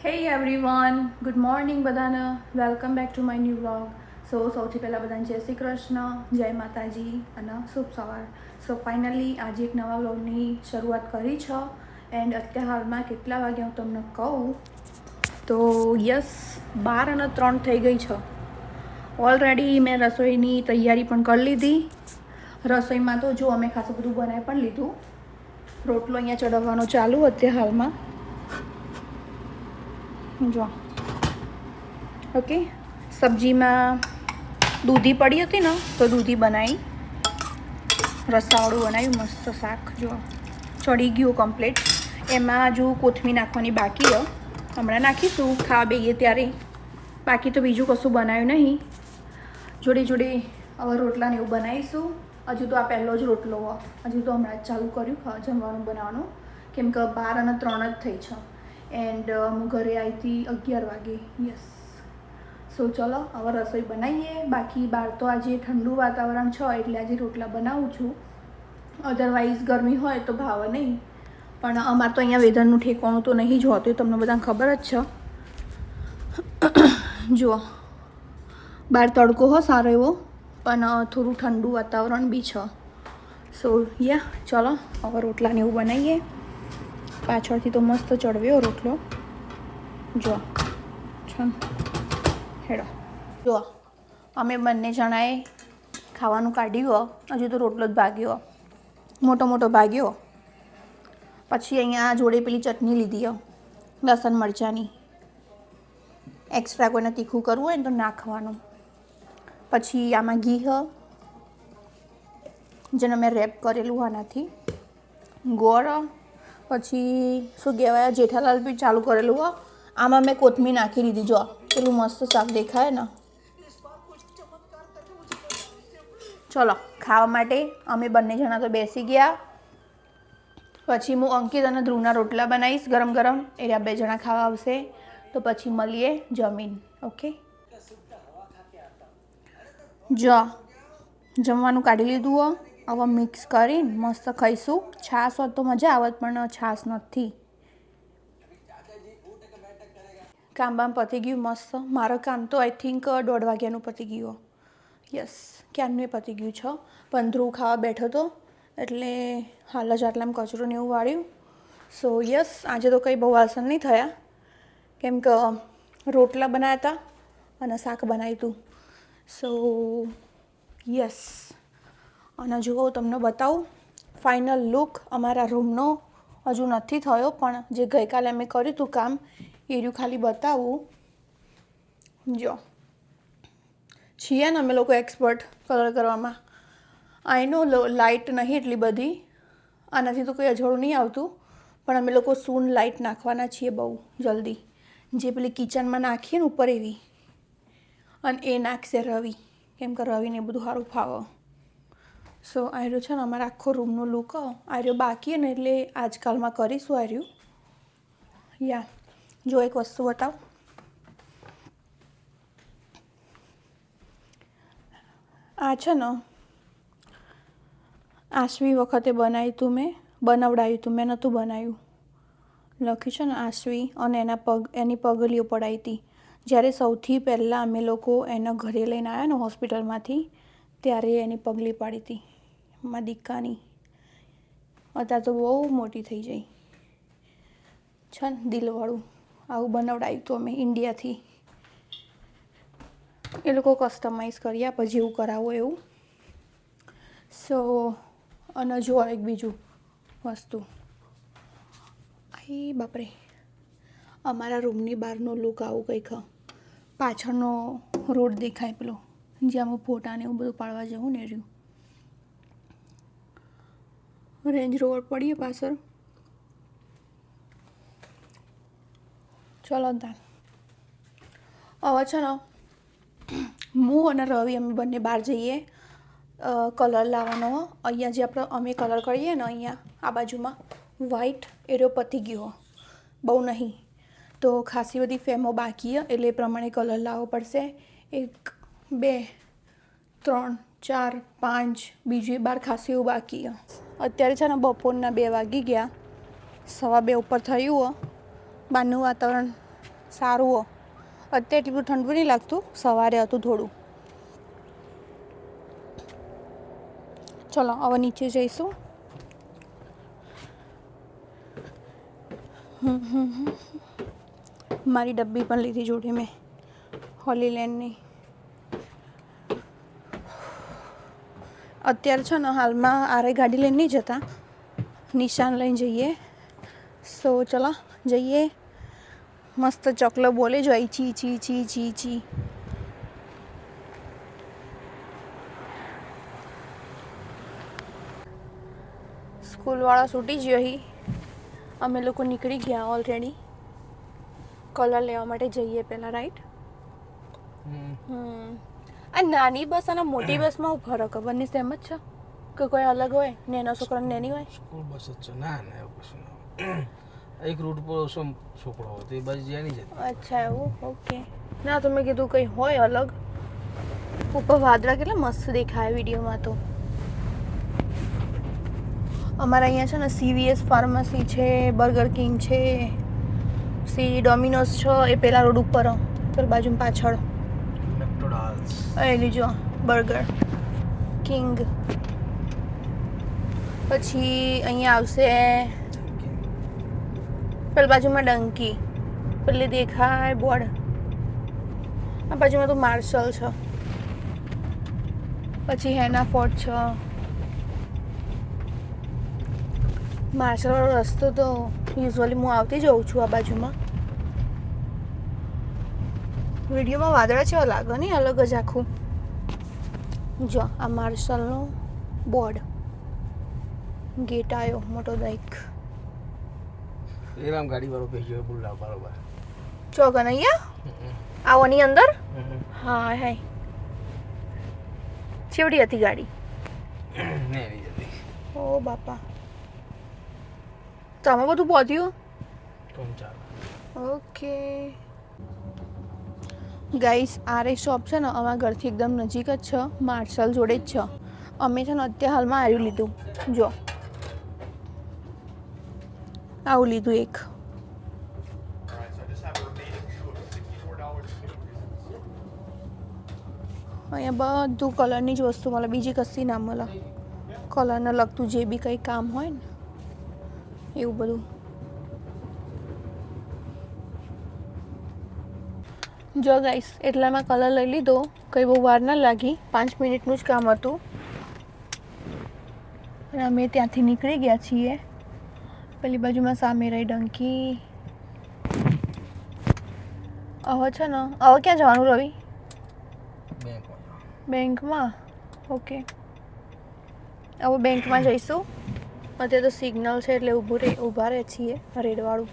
હે everyone, good morning બધાને. Welcome back to my new vlog. સૌથી પહેલાં બધાને જય શ્રી કૃષ્ણ, જય માતાજી અને શુભ સવાર. ફાઇનલી આજે એક નવા વ્લોગની શરૂઆત કરી છે. એન્ડ અત્યારે હાલમાં કેટલા વાગ્યા હું તમને કહું તો યસ 12:03 થઈ ગઈ છે. ઓલરેડી મેં રસોઈની તૈયારી પણ કરી લીધી. રસોઈમાં તો જો અમે ખાસું બધું બનાવી પણ લીધું. રોટલો અહીંયા ચડાવવાનો ચાલુ અત્યારે હાલમાં. જો ઓકે, સબ્જીમાં દૂધી પડી હતી ને તો દૂધી બનાવી, રસાવાળું બનાવ્યું, મસ્ત શાક જો ચડી ગયું કમ્પ્લીટ. એમાં હજુ કોથમીર નાખવાની બાકી છે, હમણાં નાખીશું ખાવા બેહીએ ત્યારે. બાકી તો બીજું કશું બનાવ્યું નહીં. જોડે જોડે હવે રોટલાને એવું બનાવીશું. હજુ તો આ પહેલો જ રોટલો હોય, હજુ તો હમણાં જ ચાલુ કર્યું જમવાનું બનાવવાનું, કેમ કે 12:03 જ થઈ છે. એન્ડ હું ઘરે આવી હતી 11 વાગે. યસ, ચલો હવે રસોઈ બનાવીએ. બાકી બહાર તો આજે ઠંડુ વાતાવરણ છે એટલે આજે રોટલા બનાવું છું. અધરવાઇઝ ગરમી હોય તો ભાવે નહીં, પણ અમારે તો અહીંયા વેધરનું ઠેકાણું તો નહીં જ હોતું, તમને બધાને ખબર જ છે. જુઓ, બહાર તડકો હો સારો એવો, પણ થોડું ઠંડુ વાતાવરણ બી છે. ચલો હવે રોટલાને એવું બનાવીએ. પાછળથી તો મસ્ત ચડવ્યો રોટલો. જો છે હેડો. જો અમે બંને જણાએ ખાવાનું કાઢ્યું. હજુ તો રોટલો જ ભાગ્યો, મોટો મોટો ભાગ્યો. પછી અહીંયા જોડે પેલી ચટણી લીધી, લસણ મરચાંની. એક્સ્ટ્રા કોઈને તીખું કરવું હોય ને તો નાખવાનું. પછી આમાં ઘી જેને મેં રેપ કરેલું આનાથી, ગોળ, પછી શું કહેવાય જેઠાલાલ બી ચાલુ કરેલું હોય. આમાં મેં કોથમીર નાખી દીધી. જો પેલું મસ્ત શાક દેખાય ને. ચલો ખાવા માટે અમે બંને જણા તો બેસી ગયા. પછી હું અંકિત અને ધ્રુવના રોટલા બનાવીશ ગરમ ગરમ, એટલે 2 જણા ખાવા આવશે. તો પછી મળીએ જમીન. ઓકે, જો જમવાનું કાઢી લીધું. હવે મિક્સ કરીને મસ્ત ખાઈશું. છાશ હોત તો મજા આવત, પણ છાશ નથી. કામ બામ પતી ગયું મસ્ત. મારું કામ તો આઈ થિંક 1:30 વાગ્યાનું પતી ગયું. યસ, ક્યારનું એ પતી ગયું છે. પણ ધ્રુવ ખાવા બેઠો હતો એટલે હાલ જ આટલામાં કચરો ને એવું વાળ્યું. યસ, આજે તો કંઈ બહુ વાસણ નહીં થયા, કેમ કે રોટલા બનાવ્યા હતા અને શાક બનાવ્યું હતું. યસ, અને જુઓ તમને બતાવું ફાઇનલ લુક અમારા રૂમનો. હજુ નથી થયો, પણ જે ગઈકાલે અમે કર્યું હતું કામ એ રહ્યું ખાલી બતાવું. જો છીએ ને અમે લોકો એક્સપર્ટ કલર કરવામાં. આઈ નો લાઇટ નહીં એટલી બધી, આનાથી તો કોઈ અજવાળું નહીં આવતું, પણ અમે લોકો સૂન લાઇટ નાખવાના છીએ બહુ જલ્દી. જે પેલી કિચનમાં નાખીએ ને ઉપર એવી, અને એ નાખશે રવિ, કેમ કે રવિને એ બધું સારું ફાવે. આ રહ્યું છે ને અમારા આખો રૂમનો લુક. આ રહ્યો બાકી ને એટલે આજકાલમાં કરીશું. આ રહ્યું. જો એક વસ્તુ બતાવ. આ છે ને આશ્વી વખતે બનાવ્યું હતું, બનાવડાવ્યું હતું. મેં નહોતું બનાવ્યું. લખ્યું છે ને આશ્વી, અને એની પગલીઓ પડાવી હતી. જ્યારે સૌથી પહેલાં અમે લોકો એના ઘરે લઈને આવ્યા ને હોસ્પિટલમાંથી, ત્યારે એની પગલી પાડી હતી મારા દીકાની. અત્યારે તો બહુ મોટી થઈ જાય છે ને, દિલવાળું. આવું બનાવડાવ્યું હતું અમે ઇન્ડિયાથી. એ લોકો કસ્ટમાઇઝ કરી આપે જેવું કરાવો એવું. અને જો એક બીજું વસ્તુ, એ બાપરે, અમારા રૂમની બહારનો લુક આવું કંઈક. પાછળનો રોડ દેખાય પેલો, જ્યાં હું ફોટાને એવું બધું પાડવા જવું ને રહ્યું. રેન્જ રોવર પડીએ પાછળ. ચલો તાન હવે છે ને હું અને રવિ અમે બંને બહાર જઈએ કલર લાવવાનો. અહીંયા જે અમે કલર કરીએ ને અહીંયા આ બાજુમાં વ્હાઈટ, એરો પતી ગયો, બહુ નહીં તો ખાસી બધી ફેમો બાકી, એટલે એ પ્રમાણે કલર લાવવો પડશે. 1 2 3 4 5, બીજું બાર ખાસી એવું બાકી. અત્યારે છે ને બપોરના 2 વાગી ગયા, 2:15 ઉપર થયું. બહારનું વાતાવરણ સારું હો. અત્યારે એટલું બધું ઠંડુ નહીં લાગતું, સવારે હતું થોડું. ચલો હવે નીચે જઈશું. મારી ડબ્બી પણ લીધી જોડે મેં હોલીલેન્ડની. અત્યારે છે ને હાલમાં આરે ગાડી લઈને નહીં જતા, નિશાન લઈને જઈએ. સો ચલો જઈએ. મસ્ત ચોકલો બોલે જો ચી ચી ચી ચી ચી. સ્કૂલવાળા છૂટી ગયો અહીં. અમે લોકો નીકળી ગયા ઓલરેડી. કલર લેવા માટે જઈએ પહેલાં, રાઈટ? આ નાની બસ અને મોટી બસમાં હું ફરક બંને સેમ જ છે કે કોઈ અલગ હોય? નેનો છોકરા નેની હોય? સ્કૂલ બસ જ છે. ના ના એવું કશું ના. એક રૂટ પર ઓછો છોકરો હોય તો એ બસ જ્યાં નહીં જતી. અચ્છા એવું, ઓકે. ના તો મેં કીધું કંઈ હોય અલગ. ઉપર વાદળા કેટલા મસ્ત દેખાય વિડીયોમાં તો. અમારા અહીંયા છે ને CVS ફાર્મસી છે, બર્ગર કિંગ છે, ડોમિનોઝ છે એ પેલા રોડ ઉપર પેલી બાજુ પાછળ. મેકડોનાલ્ડ્સ એ લીજો બર્ગર કિંગ. પછી અહીંયા આવશે પેલી બાજુમાં ડંકી, પેલી દેખાય બોર્ડ. આ બાજુમાં તો માર્શલ છે. પછી હેના ફોર્ટ છે. માર્શલવાળો રસ્તો તો યુઝ્યુઅલી હું આવતી જઉં છું આ બાજુમાં. વિડીયોમાં વાદળા છે લાગે નહીં, અલગ જ આખું. જો આ માર્શલનો બોર્ડ. ગેટ આવ્યો મોટો દાઈક. એરામ ગાડી વાળો ભેગ્યો બુલ્લા બરોબર. ચોકન અહીંયા આવોની અંદર. હા હાય ચેવડી હતી ગાડી? ને એવી હતી. ઓ બાપા, તમે બધું પહોંચ્યું? ઓકે ગાઈસ, આરે શોપ છે ને અમારા ઘરથી એકદમ નજીક જ છે, માર્શલ જોડે જ છે. અમે છે ને અત્યારે હાલમાં આવ્યું લીધું. જો આવું લીધું એક. અહીંયા બધું કલરની જ વસ્તુ મળે, બીજી કશી ના મળે. કલરને લગતું જે બી કંઈ કામ હોય ને એવું બધું. જો ગાઈસ, એટલામાં કલર લઈ લીધો. કંઈ બહુ વાર ના લાગી, 5 મિનિટનું જ કામ હતું. અને અમે ત્યાંથી નીકળી ગયા છીએ. પેલી બાજુમાં સામે રહી ડંકી. હવે છે ને હવે ક્યાં જવાનું રવિ? બેંકમાં. ઓકે, હવે બેંકમાં જઈશું. અત્યારે તો સિગ્નલ છે એટલે ઊભા રહે છીએ. રેડવાળું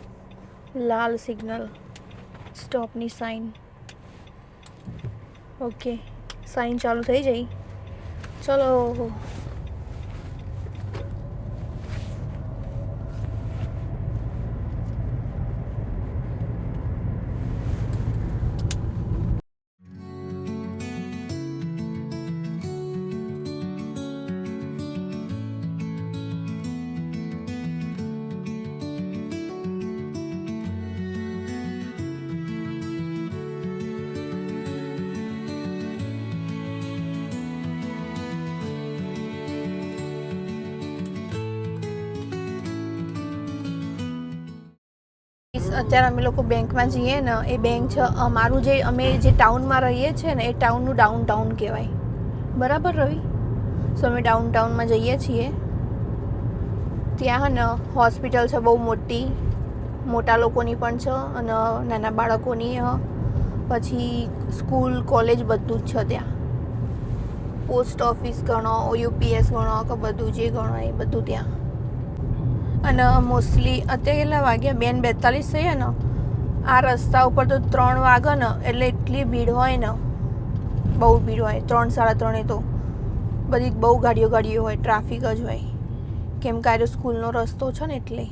લાલ સિગ્નલ, સ્ટોપની સાઇન. ઓકે, સાઇન ચાલુ થઈ જઈ. ચલો અત્યારે અમે લોકો બેંકમાં જઈએ ને, એ બેંક છે અમારું જે અમે જે ટાઉનમાં રહીએ છીએ ને એ ટાઉનનું ડાઉન કહેવાય. બરાબર રવિ? સો અમે ટાઉનમાં જઈએ છીએ. ત્યાં ને હોસ્પિટલ છે બહુ મોટી, મોટા લોકોની પણ છે અને નાના બાળકોની. પછી સ્કૂલ કોલેજ બધું જ છે ત્યાં. પોસ્ટ ઓફિસ ગણો, UPS ગણો કે બધું જે ગણો એ બધું ત્યાં. અને મોસ્ટલી અત્યારે કેટલા વાગ્યા? 2:42 થયા ને. આ રસ્તા ઉપર તો 3 વાગે ને એટલે એટલી ભીડ હોય ને, બહુ ભીડ હોય. 3, 3:30 તો બધી બહુ ગાડીઓ હોય, ટ્રાફિક જ હોય. કેમ કે આ સ્કૂલનો રસ્તો છે ને એટલે.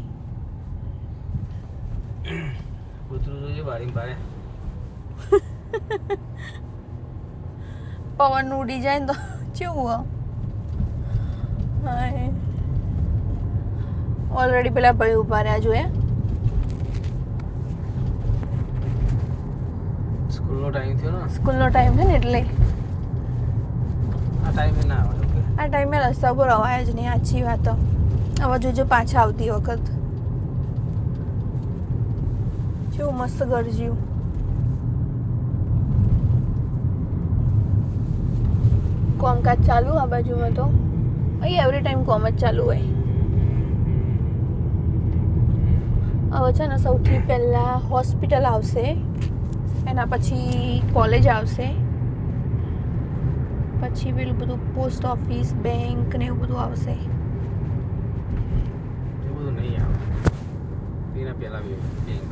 પવન ઉડી જાય ને તો કેવું? હા, ઓલરેડી પેલા ભાઈ ઊભા રહ્યા જોઈએ. સ્કૂલનો ટાઈમ થયો ને, સ્કૂલનો ટાઈમ છે ને એટલે આ ટાઈમે ના આવે ઓકે. આ ટાઈમે રસ્તા પર અવાય જ નહીં, સાચી વાત. હવે જોજો પાછા આવતી વખત કેવું મસ્ત ગરજ્યું. કોમકાજ ચાલુ આ બાજુમાં તો અહીં એવરી ટાઈમ કોમ જ ચાલુ હોય. હવે છે ને સૌથી પહેલાં હોસ્પિટલ આવશે, એના પછી કોલેજ આવશે, પછી પેલું બધું પોસ્ટ ઓફિસ, બેંક ને એવું બધું આવશે. એ બધું નહીં આવે એના પહેલા બેંક.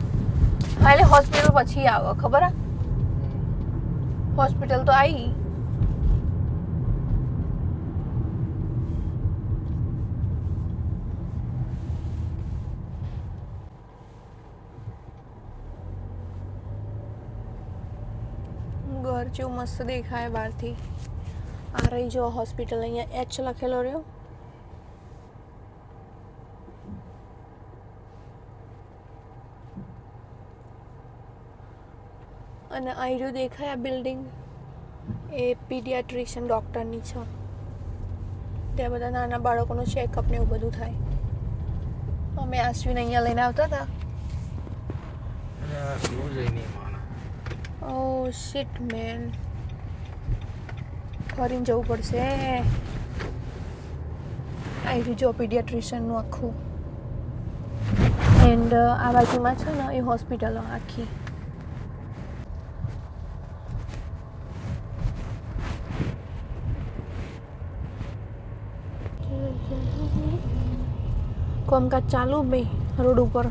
હા એટલે હોસ્પિટલ પછી આવે, ખબર આ હોસ્પિટલ તો આવી. ઘર જેવું મસ્ત દેખાય બહારથી. આ રહી જો હોસ્પિટલ, અહીંયા એચ લખેલો રહ્યો. અને આ રહ્યું દેખાય આ બિલ્ડિંગ, એ પીડિયાટ્રિશિયન ડૉક્ટરની છે. ત્યાં બધા નાના બાળકોનું ચેકઅપ ને એવું બધું થાય. અમે આશ્વિન અહીંયા લઈને આવતા હતા. અને આ શું જઈને માના ઓહ શિટ મેન, ફરીને જવું પડશે. આવી જો પીડિયાટ્રિશિયનનું આખું, એન્ડ આ બાજુમાં છે ને એ હોસ્પિટલો આખી. કોમકાજ ચાલુ ભાઈ રોડ ઉપર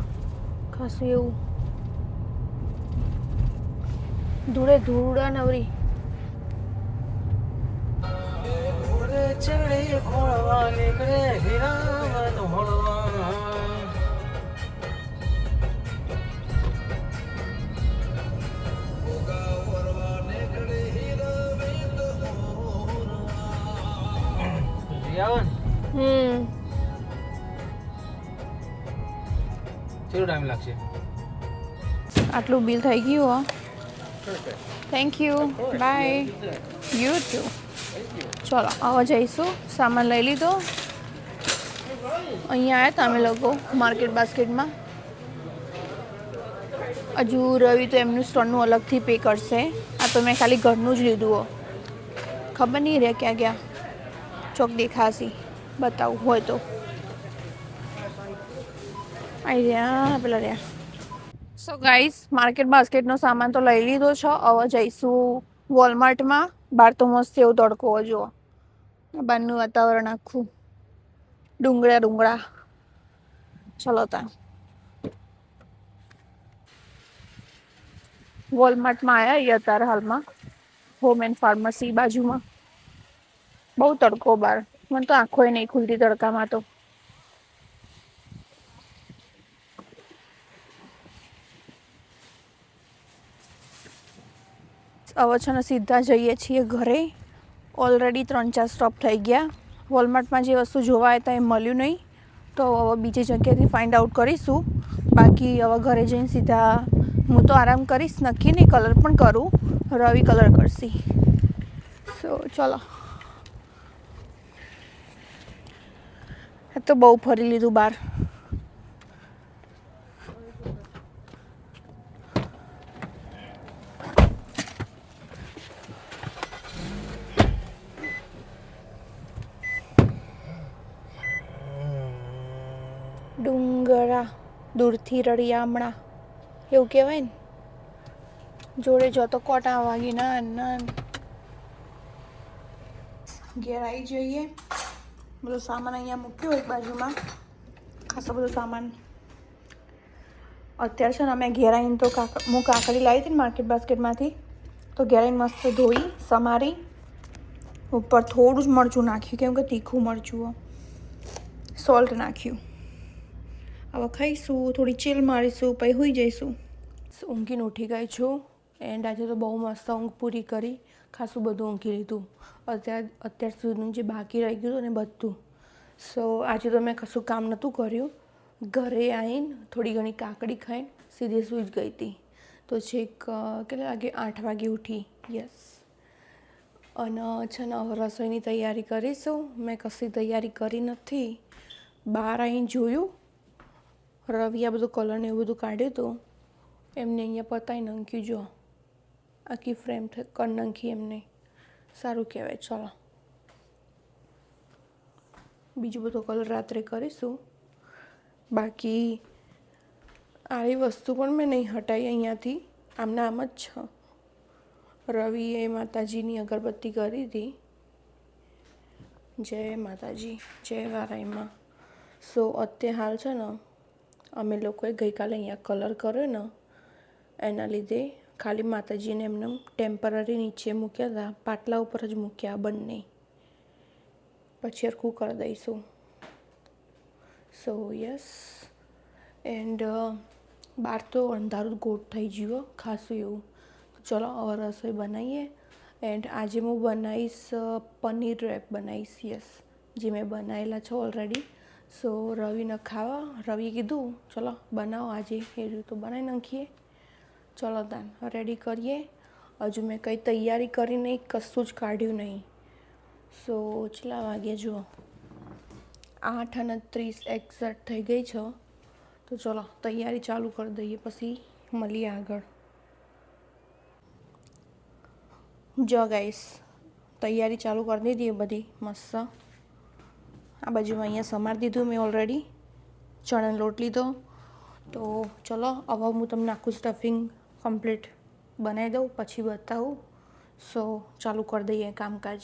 ખાસું એવું. ધૂળે ધૂળા નવરી. ચડે ખોળવા નીકળે હીરા તો મળવા. કેટલો ટાઈમ લાગશે? આટલું બિલ થઈ ગયું હો. Thank you, bye. You too. ચલો હવે જઈશું, સામાન લઈ લીધો. અહીંયા આવ્યા હતા અમે લોકો માર્કેટ બાસ્કેટમાં. હજુ રવિ તો એમનું સ્ટોરનું અલગથી પે કરશે. આ તો મેં ખાલી ઘરનું જ લીધું હો. ખબર નહીં રહે ક્યાં ગયા, ચોક દેખાશી બતાવું હોય તો. આવી રહ્યા પેલા રહ્યા. સો ગાઈસ, માર્કેટ બાસ્કેટનો સામાન તો લઈ લીધો છે. હવે જઈશું વોલમાર્ટમાં. બહાર તો મસ્ત એવો તડકો જુઓ, બહારનું વાતાવરણ આખું ડુંગળા ડુંગળા. ચલો ત્યાં વોલમાર્ટમાં આવ્યા અત્યારે હાલમાં, હોમ એન્ડ ફાર્મસી બાજુમાં. બહુ તડકો બહાર, મને તો આંખોય નહીં ખુલતી તડકામાં તો. હવે છે ને સીધા જઈએ છીએ ઘરે. ઓલરેડી 3-4 સ્ટોપ થઈ ગયા. વોલમાર્ટમાં જે વસ્તુ જોવા હતા એ મળ્યું નહીં, તો હવે બીજી જગ્યાએથી ફાઇન્ડ આઉટ કરીશું. બાકી હવે ઘરે જઈને સીધા હું તો આરામ કરીશ, નક્કી નહીં કલર પણ કરું, રવિ કલર કરશી. સો ચલો, તો બહુ ફરી લીધું બહાર. ડુંગરા દૂરથી રળિયામણા એવું કહેવાય ને. જોડે જો તો કોટા વાગી ના ના. ઘેર આવી જઈએ. બધો સામાન અહીંયા મૂક્યો એક બાજુમાં, ખાસો બધો સામાન. અત્યારે છે ને અમે ઘેર આવીને તો હું કાકડી લાવી હતી ને માર્કેટ બાસ્કેટમાંથી, તો ઘેર આવીને મસ્ત ધોઈ સમારી, ઉપર થોડું જ મરચું નાખ્યું, કેમ કે તીખું મરચું, સોલ્ટ નાખ્યું. હવે ખાઈશું, થોડી ચીલ મારીશું, પછી સૂઈ જઈશું. ઊંઘીને ઉઠી ગઈ છું, એન્ડ આજે તો બહુ મસ્ત ઊંઘ પૂરી કરી, ખાસું બધું ઊંઘી લીધું. અત્યાર સુધીનું જે બાકી રહી ગયું ને બધું. સો આજે તો મેં કશું કામ નહોતું કર્યું. ઘરે આવીને થોડી ઘણી કાકડી ખાઈને સીધી સૂઈ જ ગઈ હતી. તો છેક કેટલા વાગે 8 વાગે ઉઠી. યસ. અને છે ને હવે રસોઈની તૈયારી કરીશું. મેં કશી તૈયારી કરી નથી. બહાર આવીને જોયું, રવિ આ બધું કલર ને એવું બધું કાઢ્યું હતું. એમને અહીંયા પતાવી નાખ્યું. જો આખી ફ્રેમ કરી નાખી એમને. સારું કહેવાય. ચલો બીજું બધું કલર રાત્રે કરીશું. બાકી આવી વસ્તુ પણ મેં નહીં હટાવી અહીંયાથી, આમના આમ જ છે. રવિએ માતાજીની અગરબત્તી કરી હતી. જય માતાજી, જય વારાઈમાં. સો અત્યારે હાલ છે ને અમે લોકોએ ગઈકાલે અહીંયા કલર કર્યો ને એના લીધે ખાલી માતાજીને એમને ટેમ્પરરી નીચે મૂક્યા હતા, પાટલા ઉપર જ મૂક્યા બંને. પછી હરખું કરી દઈશું. સો યસ. એન્ડ બહાર તો અંધારું ગોટ થઈ ગયું ખાસું એવું. ચલો હવે રસોઈ બનાવીએ. એન્ડ આજે હું બનાવીશ પનીર રેપ બનાવીશ. યસ, જે મેં બનાવેલા છે ઓલરેડી. સો રવિને ખાવા, રવિએ કીધું ચલો બનાવો આજે, એ રીતે તો બનાવી નાખીએ. ચલો તાન રેડી કરીએ. હજુ મેં કંઈ તૈયારી કરી નહીં, કશું જ કાઢ્યું નહીં. સો કેટલા વાગે જુઓ, 8:30 એક્ઝેક્ટ થઈ ગઈ છે. તો ચલો તૈયારી ચાલુ કરી દઈએ, પછી મળીએ આગળ. જો ગાઈસ, તૈયારી ચાલુ કરી દીધી એ બધી મસ્ત. આ બાજુમાં અહીંયા સમારી દીધું મેં ઓલરેડી. ચણાનો લોટ લીધો. તો ચલો હવે હું તમને આખું સ્ટફિંગ કમ્પ્લીટ બનાવી દઉં, પછી બતાવું. સો ચાલુ કરી દઈએ કામકાજ.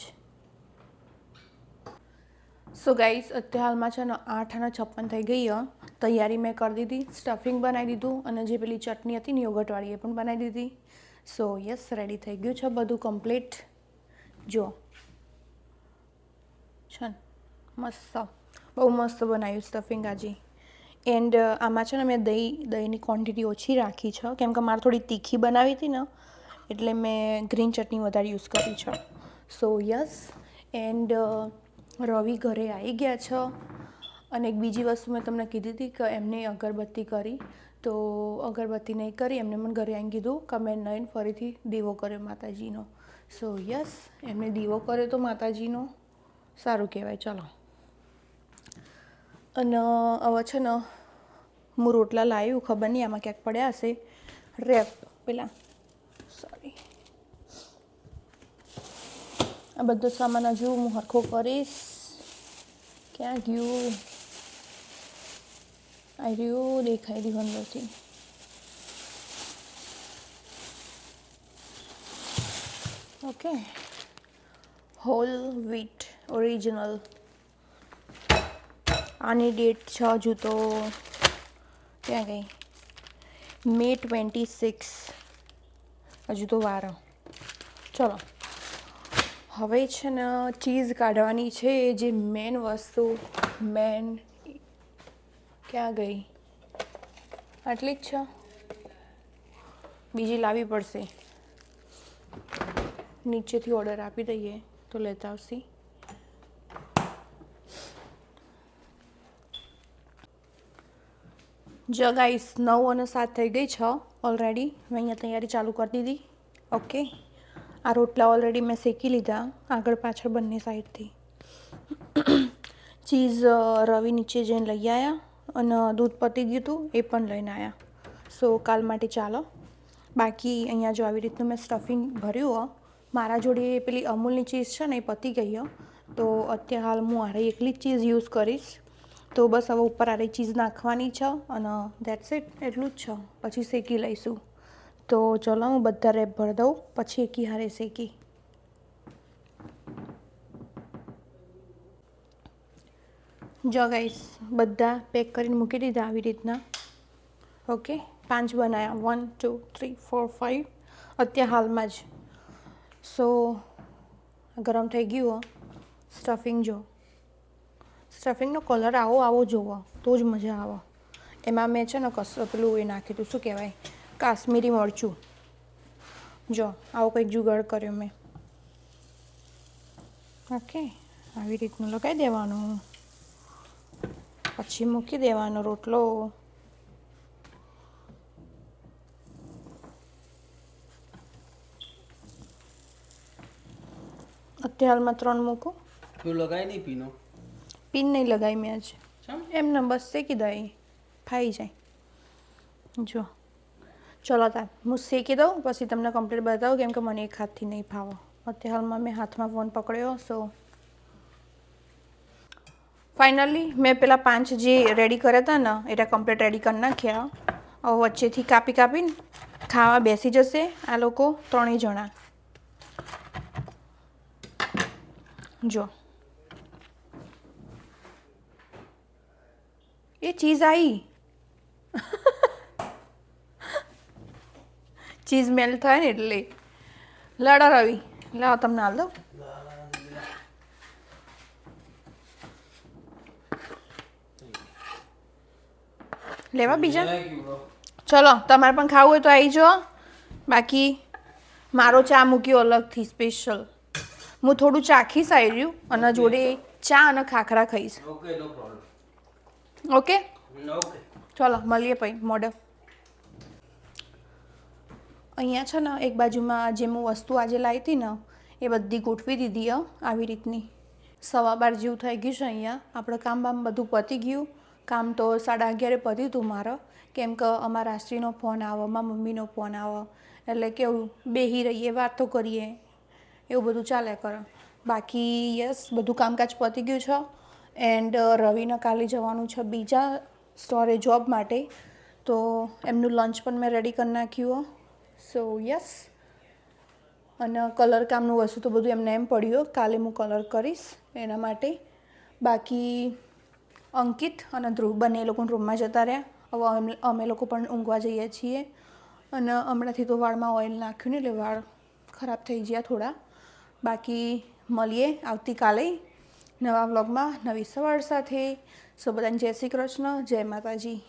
સો ગાઈસ, અત્યારે હાલમાં છે ને 8:56 થઈ ગઈ. તૈયારી મેં કરી દીધી, સ્ટફિંગ બનાવી દીધું, અને જે પેલી ચટણી હતી ને યોગર્ટવાળી એ પણ બનાવી દીધી. સો યસ, રેડી થઈ ગયું છે બધું કમ્પ્લીટ. જો છે ને મસ્ત, બહુ મસ્ત બનાવ્યું સ્ટફિંગ આજે. એન્ડ આમાં છે ને મેં દહીંની ક્વોન્ટિટી ઓછી રાખી છે, કેમ કે મારે થોડી તીખી બનાવી હતી ને, એટલે મેં ગ્રીન ચટણી વધારે યુઝ કરી છે. સો યસ. એન્ડ રવિ ઘરે આવી ગયા છે. અને એક બીજી વસ્તુ મેં તમને કીધી હતી કે એમને અગરબત્તી કરી, તો અગરબત્તી નહીં કરી, એમને મને ઘરે આવીને કીધું કે મેં નહીં ફરીથી દીવો કર્યો માતાજીનો. સો યસ, એમને દીવો કર્યો તો માતાજીનો. સારું કહેવાય. ચલો. અને હવે છે ને હું રોટલા લાવ્યું, ખબર નહીં આમાં ક્યાંક પડ્યા હશે. રેપ પેલા, સોરી, આ બધો સામાન હજુ હું હરખો કરીશ. ક્યાં ગયું? આ રહ્યું, દેખાઈ રહ્યું અંદરથી. ઓકે. Whole wheat original. આની ડેટ છે હજુ તો, ક્યાં ગઈ, May 26. હજુ તો વાર. ચલો હવે છે ને ચીઝ કાઢવાની છે, જે મેન વસ્તુ. મેન ક્યાં ગઈ? આટલી જ છે, બીજી લાવવી પડશે. નીચેથી ઓર્ડર આપી દઈએ તો લેતા આવશે. જો ગાઈસ, 9:07 થઈ ગઈ છે ઓલરેડી. મેં અહીંયા તૈયારી ચાલુ કરી દીધી. ઓકે. આ રોટલા ઓલરેડી મેં શેકી લીધા, આગળ પાછળ બંને સાઈડથી. ચીઝ રવિ નીચે જઈને લઈ આવ્યા, અને દૂધ પતી ગયું હતું એ પણ લઈને આવ્યા. સો કાલ માટે ચાલો. બાકી અહીંયા જો આવી રીતનું મેં સ્ટફિંગ ભર્યું. મારા જોડે પેલી અમૂલની ચીઝ છે ને એ પતી ગઈ. તો અત્યારે હાલ હું આરે એકલી જ ચીઝ યુઝ કરીશ. તો બસ હવે ઉપર આરે ચીઝ નાખવાની છે, અને દેટ્સ ઇટ, એટલું જ છે. પછી શેકી લઈશું. તો ચલો હું બધા રેપ ભરી દઉં, પછી એકી હારે શેકી. જો ગાઈસ, બધા પેક કરીને મૂકી દીધા આવી રીતના. ઓકે, 5 બનાવ્યા, 1 2 3 4 5 અત્યારે હાલમાં જ. સો ગરમ થઈ ગયું. સ્ટફિંગ જો, સ્ટફિંગનો કલર આવો જોવો તો જ મજા આવે. એમાં મેં છે ને પેલું એ નાખ્યું હતું, શું કહેવાય, કાશ્મીરી મરચું. જો આવો કંઈક જુગાડ કર્યો મેં. ઓકે, આવી રીતનું લગાવી દેવાનું, પછી મૂકી દેવાનો રોટલો. અત્યારમાં 3 મૂકો. પેલું લગાય નહીં પીનો. પિન નહીં લગાવી મેં આજે. ચમ? એમને બસ શેકી દઈ ફાઈ જાય. જો ચલો તાર હું શેકી દઉં પછી તમને કમ્પ્લીટ બતાવું કેમ કે મને એક હાથથી નહીં ફાવો. અત્યારમાં મેં હાથમાં ફોન પકડ્યો સો ફાઇનલી મેં પેલા 5 જે રેડી કર્યા હતા ને એટલે કમ્પ્લીટ રેડી કરી નાખ્યા. હવે વચ્ચેથી કાપી કાપીને ખાવા બેસી જશે આ લોકો 3 જણા. જો એ ચીઝ આવી ચીઝ મેલ્ટ થાય ને એટલે લડા રવિ લાવો તમને હાલ દો. લેવા બીજા ચલો તમારે પણ ખાવું હોય તો આવી જાઓ. બાકી મારો ચા મૂક્યો અલગથી સ્પેશિયલ. હું થોડું ચાખીશ આવી રહ્યું અને જોડે ચા અને ખાખરા ખાઈશ. Okay no problem. Okay okay ચલો મળીએ પછી મોડે. અહીંયા છે ને એક બાજુમાં જે હું વસ્તુ આજે લાવી હતી ને એ બધી ગોઠવી દીધી આવી રીતની. 12:15 જેવું થઈ ગયું છે. અહીંયા આપણે કામ બામ બધું પતી ગયું. કામ તો 11:30 પત્યું હતું મારે કેમ કે અમારા આશ્રીનો ફોન આવે મારા મમ્મીનો ફોન આવે એટલે કેવું બેસી રહીએ વાતો કરીએ એવું બધું ચાલે કરે. બાકી યસ બધું કામકાજ પતી ગયું છે. એન્ડ રવિને કાલે જવાનું છે બીજા સ્ટોરે જોબ માટે તો એમનું લંચ પણ મેં રેડી કરી નાખ્યું. સો યસ અને કલર કામનું વસ્તુ તો બધું એમને એમ પડ્યું કાલે હું કલર કરીશ એના માટે. બાકી અંકિત અને ધ્રુવ બંને લોકો રૂમમાં જતા રહ્યા. હવે અમે લોકો પણ ઊંઘવા જઈએ છીએ અને હમણાંથી તો વાળમાં ઓઇલ નાખ્યું ને એટલે વાળ ખરાબ થઈ ગયા થોડા. બાકી મળીએ આવતીકાલે નવા વ્લોગમાં નવી સવાર સાથે. સો બધાને જય શ્રી કૃષ્ણ, જય માતાજી.